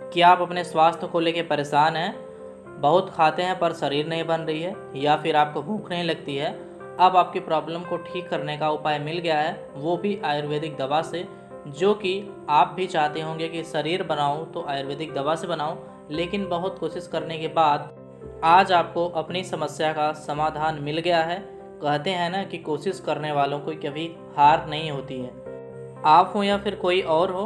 क्या आप अपने स्वास्थ्य को लेकर परेशान हैं? बहुत खाते हैं पर शरीर नहीं बन रही है, या फिर आपको भूख नहीं लगती है? अब आपकी प्रॉब्लम को ठीक करने का उपाय मिल गया है, वो भी आयुर्वेदिक दवा से। जो कि आप भी चाहते होंगे कि शरीर बनाऊं तो आयुर्वेदिक दवा से बनाऊं, लेकिन बहुत कोशिश करने के बाद आज आपको अपनी समस्या का समाधान मिल गया है। कहते हैं ना कि कोशिश करने वालों को कभी हार नहीं होती है। आप हो या फिर कोई और हो,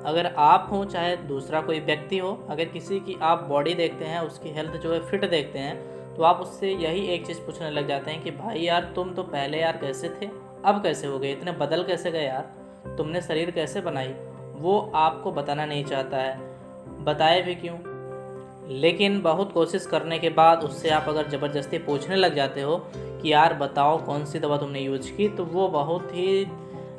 अगर आप हो चाहे दूसरा कोई व्यक्ति हो, अगर किसी की आप बॉडी देखते हैं, उसकी हेल्थ जो है फिट देखते हैं, तो आप उससे यही एक चीज़ पूछने लग जाते हैं कि भाई यार तुम तो पहले यार कैसे थे, अब कैसे हो गए, इतने बदल कैसे गए यार, तुमने शरीर कैसे बनाई। वो आपको बताना नहीं चाहता है, बताए भी क्यों। लेकिन बहुत कोशिश करने के बाद उससे आप अगर ज़बरदस्ती पूछने लग जाते हो कि यार बताओ कौन सी दवा तुमने यूज की, तो वो बहुत ही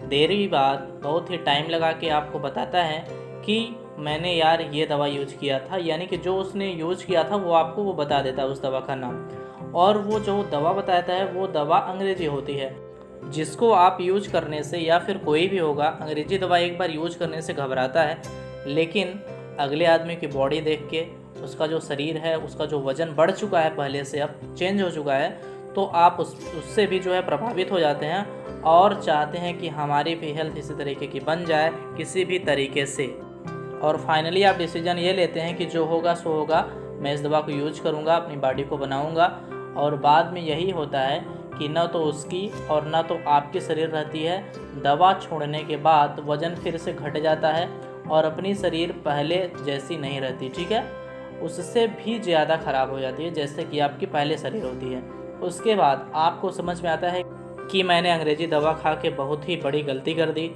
देरी बाद, बहुत ही टाइम लगा के आपको बताता है कि मैंने यार ये दवा यूज किया था। यानी कि जो उसने यूज किया था वो आपको वो बता देता है उस दवा का नाम, और वो जो दवा बताता है वो दवा अंग्रेजी होती है, जिसको आप यूज करने से, या फिर कोई भी होगा अंग्रेजी दवा एक बार यूज करने से घबराता है, लेकिन अगले आदमी की बॉडी देख के, उसका जो शरीर है, उसका जो वज़न बढ़ चुका है पहले से, अब चेंज हो चुका है, तो आप उससे भी जो है प्रभावित हो जाते हैं और चाहते हैं कि हमारी भी हेल्थ इसी तरीके की बन जाए किसी भी तरीके से। और फाइनली आप डिसीजन ये लेते हैं कि जो होगा सो होगा, मैं इस दवा को यूज करूँगा, अपनी बॉडी को बनाऊँगा। और बाद में यही होता है कि न तो उसकी और न तो आपकी शरीर रहती है। दवा छोड़ने के बाद वज़न फिर से घट जाता है और अपनी शरीर पहले जैसी नहीं रहती, ठीक है, उससे भी ज़्यादा ख़राब हो जाती है जैसे कि आपकी पहले शरीर होती है। उसके बाद आपको समझ में आता है कि मैंने अंग्रेज़ी दवा खा के बहुत ही बड़ी गलती कर दी।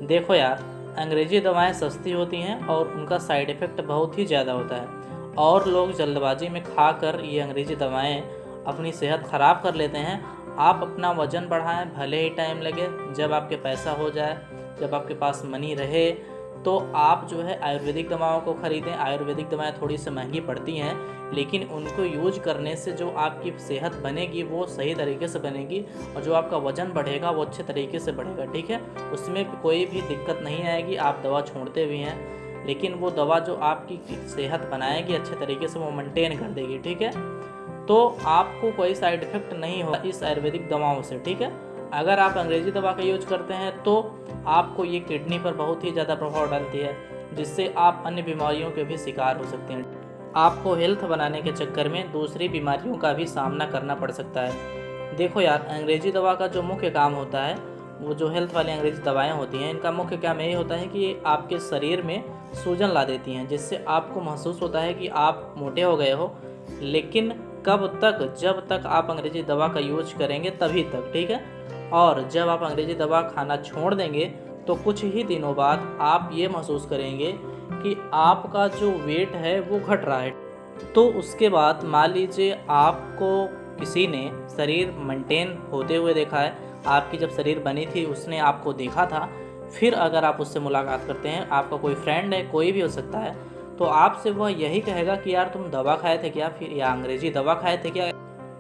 देखो यार, अंग्रेज़ी दवाएं सस्ती होती हैं और उनका साइड इफ़ेक्ट बहुत ही ज़्यादा होता है, और लोग जल्दबाजी में खाकर ये अंग्रेज़ी दवाएं अपनी सेहत ख़राब कर लेते हैं। आप अपना वज़न बढ़ाएं, भले ही टाइम लगे, जब आपके पैसा हो जाए, जब आपके पास मनी रहे, तो आप जो है आयुर्वेदिक दवाओं को ख़रीदें। आयुर्वेदिक दवाएं थोड़ी सी महंगी पड़ती हैं, लेकिन उनको यूज करने से जो आपकी सेहत बनेगी वो सही तरीके से बनेगी, और जो आपका वज़न बढ़ेगा वो अच्छे तरीके से बढ़ेगा, ठीक है। उसमें कोई भी दिक्कत नहीं आएगी। आप दवा छोड़ते भी हैं, लेकिन वो दवा जो आपकी सेहत बनाएगी अच्छे तरीके से वो मेंटेन कर देगी, ठीक है। तो आपको कोई साइड इफ़ेक्ट नहीं होगा इस आयुर्वेदिक दवाओं से, ठीक है। अगर आप अंग्रेज़ी दवा का यूज करते हैं तो आपको ये किडनी पर बहुत ही ज़्यादा प्रभाव डालती है, जिससे आप अन्य बीमारियों के भी शिकार हो सकते हैं। आपको हेल्थ बनाने के चक्कर में दूसरी बीमारियों का भी सामना करना पड़ सकता है। देखो यार, अंग्रेज़ी दवा का जो मुख्य काम होता है, वो जो हेल्थ वाली अंग्रेज़ी दवाएं होती हैं, इनका मुख्य काम यही होता है कि ये आपके शरीर में सूजन ला देती हैं, जिससे आपको महसूस होता है कि आप मोटे हो गए हो। लेकिन कब तक? जब तक आप अंग्रेज़ी दवा का यूज करेंगे तभी तक, ठीक है। और जब आप अंग्रेज़ी दवा खाना छोड़ देंगे तो कुछ ही दिनों बाद आप ये महसूस करेंगे कि आपका जो वेट है वो घट रहा है। तो उसके बाद मान लीजिए आपको किसी ने शरीर मेंटेन होते हुए देखा है, आपकी जब शरीर बनी थी उसने आपको देखा था, फिर अगर आप उससे मुलाकात करते हैं, आपका कोई फ्रेंड है, कोई भी हो सकता है, तो आपसे वह यही कहेगा कि यार तुम दवा खाए थे क्या, फिर या अंग्रेज़ी दवा खाए थे क्या,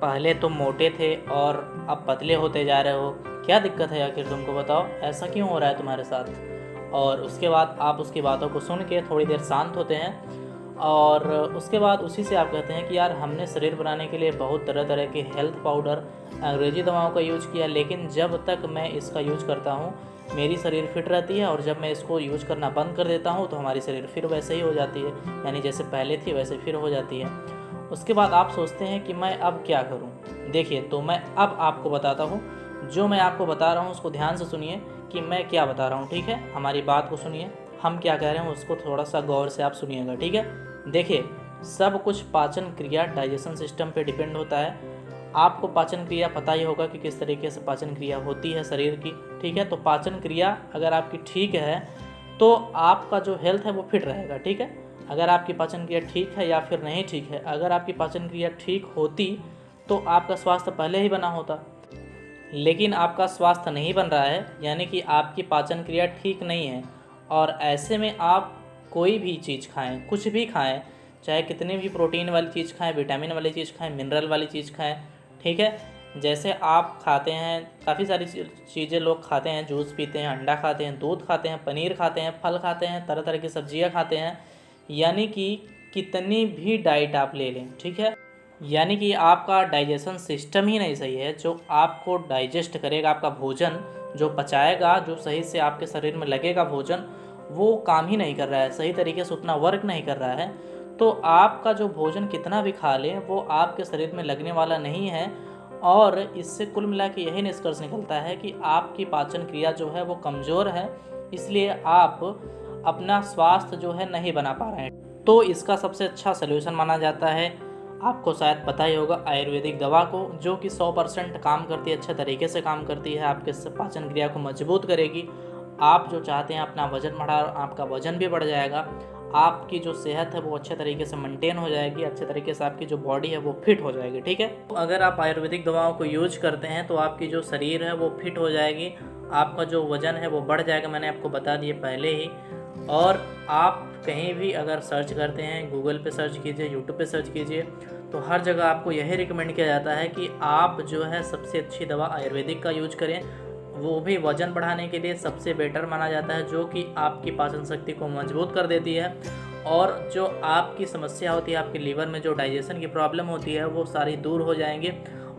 पहले तुम मोटे थे और अब पतले होते जा रहे हो, क्या दिक्कत है आखिर, तुमको बताओ ऐसा क्यों हो रहा है तुम्हारे साथ। और उसके बाद आप उसकी बातों को सुन के थोड़ी देर शांत होते हैं, और उसके बाद उसी से आप कहते हैं कि यार हमने शरीर बनाने के लिए बहुत तरह तरह के हेल्थ पाउडर, अंग्रेज़ी दवाओं का यूज किया, लेकिन जब तक मैं इसका यूज करता हूँ मेरी शरीर फिट रहती है, और जब मैं इसको यूज करना बंद कर देता हूँ तो हमारी शरीर फिर वैसे ही हो जाती है, यानी जैसे पहले थी वैसे फिर हो जाती है। उसके बाद आप सोचते हैं कि मैं अब क्या करूं। देखिए, तो मैं अब आपको बताता हूं, जो मैं आपको बता रहा हूं उसको ध्यान से सुनिए कि मैं क्या बता रहा हूं, ठीक है। हमारी बात को सुनिए, हम क्या कह रहे हैं उसको थोड़ा सा गौर से आप सुनिएगा, ठीक है। देखिए, सब कुछ पाचन क्रिया, डाइजेशन सिस्टम पे डिपेंड होता है। आपको पाचन क्रिया पता ही होगा कि किस तरीके से पाचन क्रिया होती है शरीर की, ठीक है। तो पाचन क्रिया अगर आपकी ठीक है तो आपका जो हेल्थ है वो फिट रहेगा, ठीक है। अगर आपकी पाचन क्रिया ठीक है या फिर नहीं ठीक है, अगर आपकी पाचन क्रिया ठीक होती तो आपका स्वास्थ्य पहले ही बना होता, लेकिन आपका स्वास्थ्य नहीं बन रहा है, यानी कि आपकी पाचन क्रिया ठीक नहीं है। और ऐसे में आप कोई भी चीज़ खाएं, कुछ भी खाएं, चाहे कितनी भी प्रोटीन वाली चीज़ खाएं, विटामिन वाली चीज़ खाएं, मिनरल वाली चीज़ खाएं, ठीक है। जैसे आप खाते हैं, काफ़ी सारी चीज़ें लोग खाते हैं, जूस पीते हैं, अंडा खाते हैं, दूध खाते हैं, पनीर खाते हैं, फल खाते हैं, तरह तरह की सब्जियां खाते हैं, यानी कि कितनी भी डाइट आप ले लें, ठीक है, यानी कि आपका डाइजेशन सिस्टम ही नहीं सही है। जो आपको डाइजेस्ट करेगा, आपका भोजन जो पचाएगा, जो सही से आपके शरीर में लगेगा भोजन, वो काम ही नहीं कर रहा है, सही तरीके से उतना वर्क नहीं कर रहा है। तो आपका जो भोजन कितना भी खा लें वो आपके शरीर में लगने वाला नहीं है। और इससे कुल मिला के यही निष्कर्ष निकलता है कि आपकी पाचन क्रिया जो है वो कमज़ोर है, इसलिए आप अपना स्वास्थ्य जो है नहीं बना पा रहे हैं। तो इसका सबसे अच्छा सलूशन माना जाता है, आपको शायद पता ही होगा, आयुर्वेदिक दवा को, जो कि 100% काम करती है, अच्छे तरीके से काम करती है, आपके पाचन क्रिया को मजबूत करेगी। आप जो चाहते हैं अपना वजन बढ़ा, आपका वजन भी बढ़ जाएगा, आपकी जो सेहत है वो अच्छे तरीके से मेंटेन हो जाएगी, अच्छे तरीके से आपकी जो बॉडी है वो फिट हो जाएगी, ठीक है। तो अगर आप आयुर्वेदिक दवाओं को यूज करते हैं तो आपकी जो शरीर है वो फिट हो जाएगी, आपका जो वज़न है वो बढ़ जाएगा, मैंने आपको बता दिए पहले ही। और आप कहीं भी अगर सर्च करते हैं, गूगल पे सर्च कीजिए, यूट्यूब पे सर्च कीजिए, तो हर जगह आपको यही रिकमेंड किया जाता है कि आप जो है सबसे अच्छी दवा आयुर्वेदिक का यूज करें, वो भी वज़न बढ़ाने के लिए सबसे बेटर माना जाता है, जो कि आपकी पाचन शक्ति को मजबूत कर देती है। और जो आपकी समस्या होती है, आपके लीवर में जो डाइजेशन की प्रॉब्लम होती है, वो सारी दूर हो जाएंगी।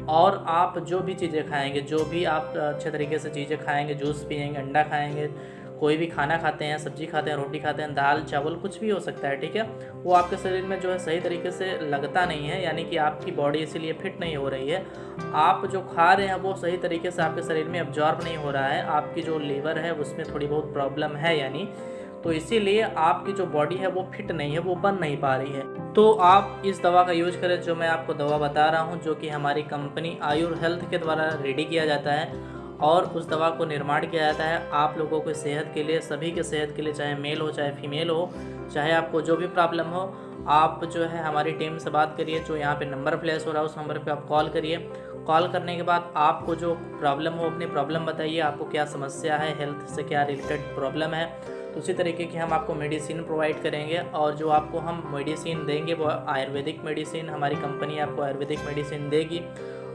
और आप जो भी चीज़ें खाएंगे, जो भी आप अच्छे तरीके से चीज़ें खाएंगे, जूस पिएंगे, अंडा खाएंगे, कोई भी खाना खाते हैं, सब्जी खाते हैं, रोटी खाते हैं, दाल चावल कुछ भी हो सकता है, ठीक है, वो आपके शरीर में जो है सही तरीके से लगता नहीं है, यानी कि आपकी बॉडी इसीलिए फिट नहीं हो रही है। आप जो खा रहे हैं वो सही तरीके से आपके शरीर में अब्जॉर्ब नहीं हो रहा है, आपकी जो लीवर है उसमें थोड़ी बहुत प्रॉब्लम है, यानी तो इसीलिए आपकी जो बॉडी है वो फिट नहीं है, वो बन नहीं पा रही है। तो आप इस दवा का यूज करें, जो मैं आपको दवा बता रहा हूँ, जो कि हमारी कंपनी आयुर हेल्थ के द्वारा रेडी किया जाता है और उस दवा को निर्माण किया जाता है आप लोगों की सेहत के लिए, सभी के सेहत के लिए, चाहे मेल हो चाहे फीमेल हो, चाहे आपको जो भी प्रॉब्लम हो, आप जो है हमारी टीम से बात करिए। जो यहाँ पे नंबर फ्लैश हो रहा है उस नंबर पे आप कॉल करिए। कॉल करने के बाद आपको जो प्रॉब्लम हो अपनी प्रॉब्लम बताइए, आपको क्या समस्या है, हेल्थ से क्या रिलेटेड प्रॉब्लम है, तो उसी तरीके की हम आपको मेडिसिन प्रोवाइड करेंगे। और जो आपको हम मेडिसिन देंगे वो आयुर्वेदिक मेडिसिन, हमारी कंपनी आपको आयुर्वेदिक मेडिसिन देगी।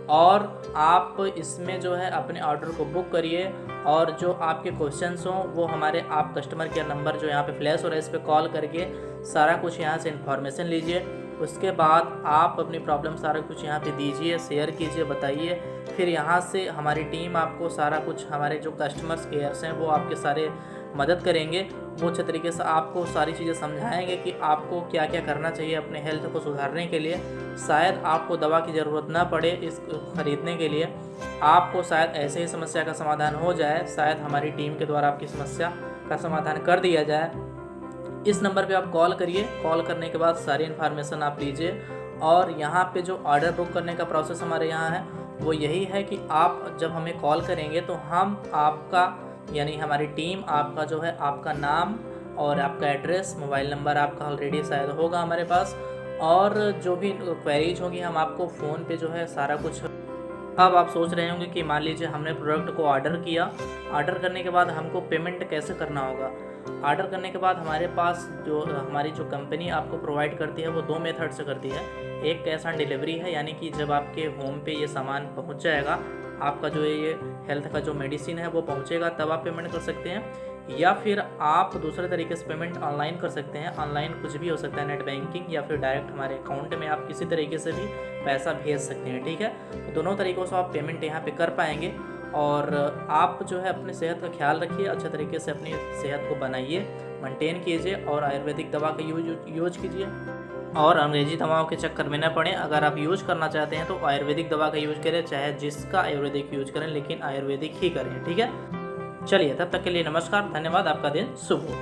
और आप इसमें जो है अपने ऑर्डर को बुक करिए और जो आपके क्वेश्चंस हों वो हमारे आप कस्टमर केयर नंबर जो यहाँ पे फ्लैश हो रहा है इस पर कॉल करके सारा कुछ यहाँ से इन्फॉर्मेशन लीजिए। उसके बाद आप अपनी प्रॉब्लम सारा कुछ यहाँ पे दीजिए, शेयर कीजिए, बताइए। फिर यहाँ से हमारी टीम आपको सारा कुछ, हमारे जो कस्टमर्स केयर्स हैं वो आपके सारे मदद करेंगे, वो अच्छे तरीके से आपको सारी चीज़ें समझाएंगे कि आपको क्या क्या करना चाहिए अपने हेल्थ को सुधारने के लिए। शायद आपको दवा की ज़रूरत ना पड़े इस ख़रीदने के लिए, आपको शायद ऐसे ही समस्या का समाधान हो जाए, शायद हमारी टीम के द्वारा आपकी समस्या का समाधान कर दिया जाए। इस नंबर पे आप कॉल करिए, कॉल करने के बाद सारी इन्फॉर्मेशन आप लीजिए। और यहाँ पे जो ऑर्डर बुक करने का प्रोसेस हमारे यहाँ है वो यही है कि आप जब हमें कॉल करेंगे तो हम आपका, यानी हमारी टीम आपका जो है, आपका नाम और आपका एड्रेस, मोबाइल नंबर आपका ऑलरेडी शायद होगा हमारे पास, और जो भी क्वेरीज होंगी हम आपको फ़ोन पे जो है सारा कुछ। अब आप सोच रहे होंगे कि मान लीजिए हमने प्रोडक्ट को ऑर्डर किया, ऑर्डर करने के बाद हमको पेमेंट कैसे करना होगा। ऑर्डर करने के बाद हमारे पास जो हमारी जो कंपनी आपको प्रोवाइड करती है वो 2 मेथड से करती है। एक कैश ऑन डिलीवरी है, यानी कि जब आपके होम पे ये सामान पहुंच जाएगा, आपका जो ये हेल्थ का जो मेडिसिन है वो पहुंचेगा, तब आप पेमेंट कर सकते हैं। या फिर आप दूसरे तरीके से पेमेंट ऑनलाइन कर सकते हैं। ऑनलाइन कुछ भी हो सकता है, नेट बैंकिंग या फिर डायरेक्ट हमारे अकाउंट में आप किसी तरीके से भी पैसा भेज सकते हैं, ठीक है। तो दोनों तरीक़ों से आप पेमेंट यहाँ पे कर पाएंगे। और आप जो है अपनी सेहत का ख्याल रखिए, अच्छे तरीके से अपनी सेहत को बनाइए, मेंटेन कीजिए और आयुर्वेदिक दवा का यूज कीजिए और अंग्रेजी दवाओं के चक्कर में न पड़ें। अगर आप यूज़ करना चाहते हैं तो आयुर्वेदिक दवा का यूज़ करें, चाहे जिसका आयुर्वेदिक यूज करें, लेकिन आयुर्वेदिक ही करें, ठीक है। चलिए, तब तक के लिए नमस्कार, धन्यवाद, आपका दिन शुभ हो।